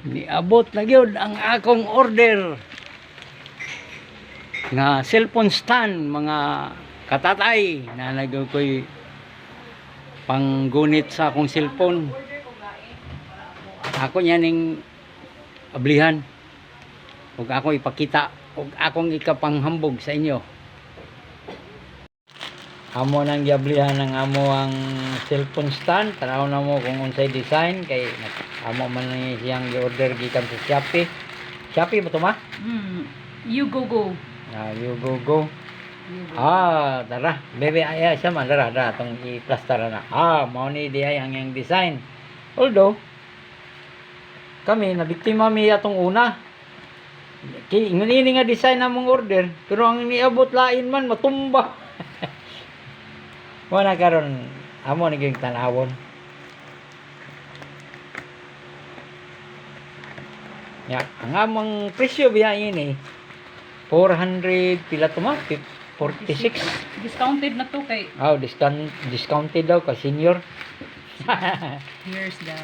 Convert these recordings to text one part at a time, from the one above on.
Niabot na gyud ang akong order nga cellphone stand mga katatay na nagkoy panggunit sa akong cellphone. Ako niya ning ablihan ug ako ipakita ug akong ikapanghambog sa inyo. Amo nang giablihan ng amo ang cellphone stand. Tanaw na mo kung unsay design kay amo man ni siyang gi-order gikan sa Shopee. Shopee ba to ma? You go. You go. Tara. Bebe ay siya man dara tong i-plaster na. Mao ni di ay ang yang design. Although kami nabiktima mi atong una. Kay ingon ini nga design namong order pero ang niabot lain man matumba. Wala karon amo ni gyud tanawon. Ya, ang among presyo biya ini 400 pila to ma? 46. Discounted na to kay Discounted daw ka senior. here's the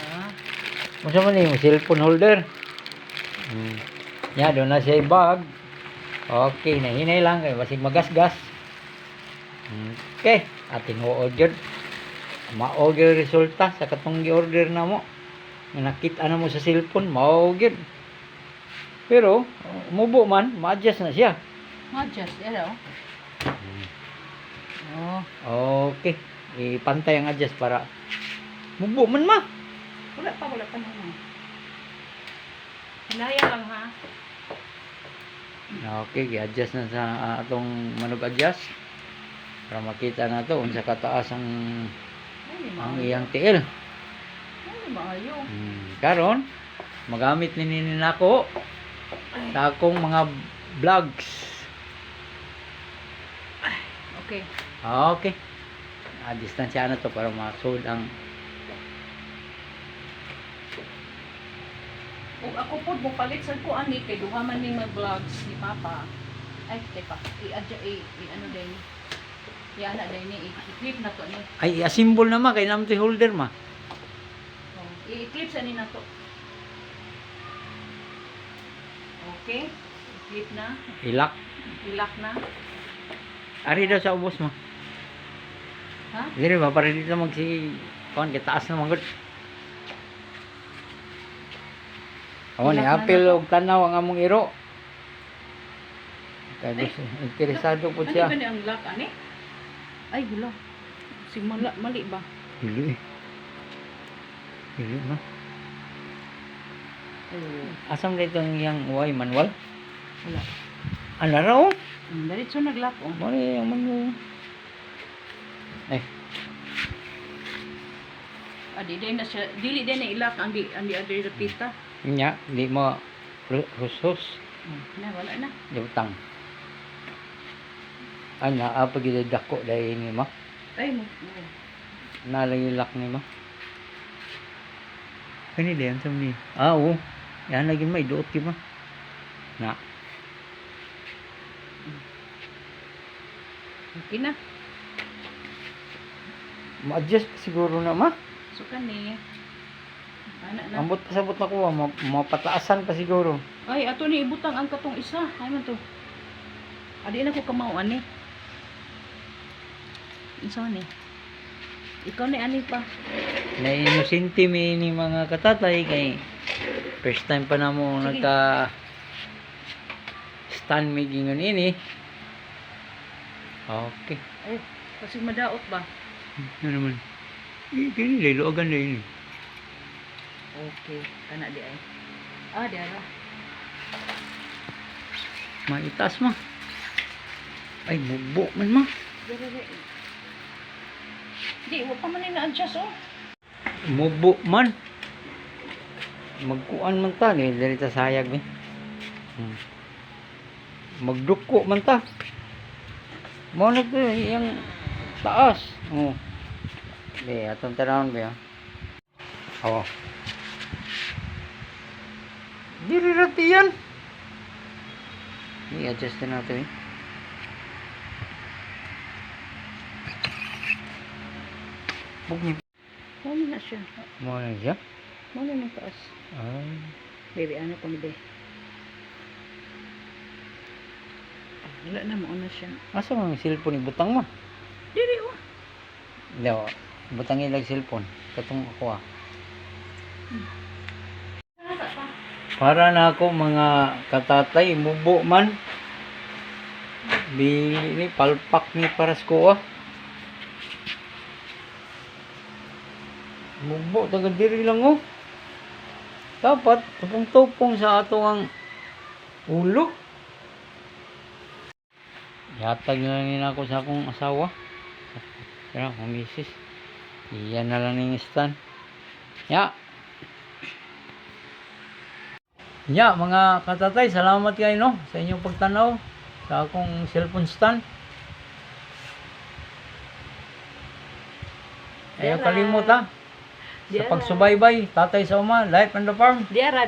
Unsa man ni cellphone holder? Ya, do na siya bag. Okay, nahinay lang kay basig magasgas. Okay, ating o-order. Ma-order resulta sa katong gi-order na mo. Nga nakita na mo sa cellphone, ma-order. Pero, mubo man, ma-adjust na siya. adjust, hello. Okay. Ipantay ang adjust para mubo man ma. Wala pa naman. Hinaya lang ha. Okay, i-adjust na sa atong manug adjust para makita na to unsa kataas ang iyang tiil. Maayo. Karon magamit ni nako sa akong mga vlogs. Okay. Okay. Distansya na to para ma-sold ang Ug ako pod mo palit sa ko ani kay duha man ning mag-vlogs ni Papa. Ay, teka. Ano din. Ana din ni i-clip na to ni. ay i-assemble na ma kay namti holder ma. I-clip sa ni na to. Okay. I-clip na. Ilak. Ilak na. Ari daw sa ubos mo. Ha? Dire ba para dito magsi kon kitaas na manggod. Ni Ilak na apil na to. og tanaw ang among iro. Kay gusto interesado po siya. Ano ba ni ang lock ani? Ay, gula. Mali ba? Dili. Dili na. Asam dito ang iyang way manual? Wala. Ano raw? Diretso nag-lock oh. Mali ang manual. Dili na siya, dili din na ilak ang di adre pita. Nya, di mo husos. Na wala na. Jabutang. Ana apa gid dako dai ni ma? Ay mo. Nalagilak ni ma. Kani diyan sam ni. Oo. Yan lagi may duot ki ma. Na. Okay na. Ma-adjust siguro na ma. So kani. Ana na. Ambot pasabot na ko mapataasan pa siguro. Ay ato ni ibutang ang katong isa. Ay man to. Adi na ko kamao ani. Isa ni. Ikaw ni ani pa. Na inosente mi ni mga katatay kay first time pa namo Sige. nagka stand mi gingon ini. Okay. Ay kasi madaot ba? Ano naman? Kini dai luagan na ini. Okay. Kana di ay. Di ara. Maitas ma. Ay mubo man ma. Di, wa pa man na-adjust oh. Mubo man. Magkuan man ta ni diri ta sayag ni. Magduko man ta. Mo na to yang taas. Be atong tarawon ba. Diri rati yan. I-adjust na natin Bugni. Muna na siya. Mo na siya? Muna na taas. Ay. Baby, ano ko ni be? Wala na mo na siya. Asa mo yung cellphone ibutang mo? Dili oh. Hindi o. Butang ilag cellphone. Katong ako ah. Para na ako mga katatay, mubo man. Bili ni palpak ni paras ko ah. Mubo, taga diri lang oh. Dapat, tupong-tupong sa ato ang ulo. Yatag na lang ako sa akong asawa. Pero akong misis. Iyan na lang yung stand. Ya. Ya, mga katatay, salamat kayo no sa inyong pagtanaw sa akong cellphone stand. Ayaw kalimot ha. Sa pagsubaybay, tatay sa uma, life on the farm. Diara.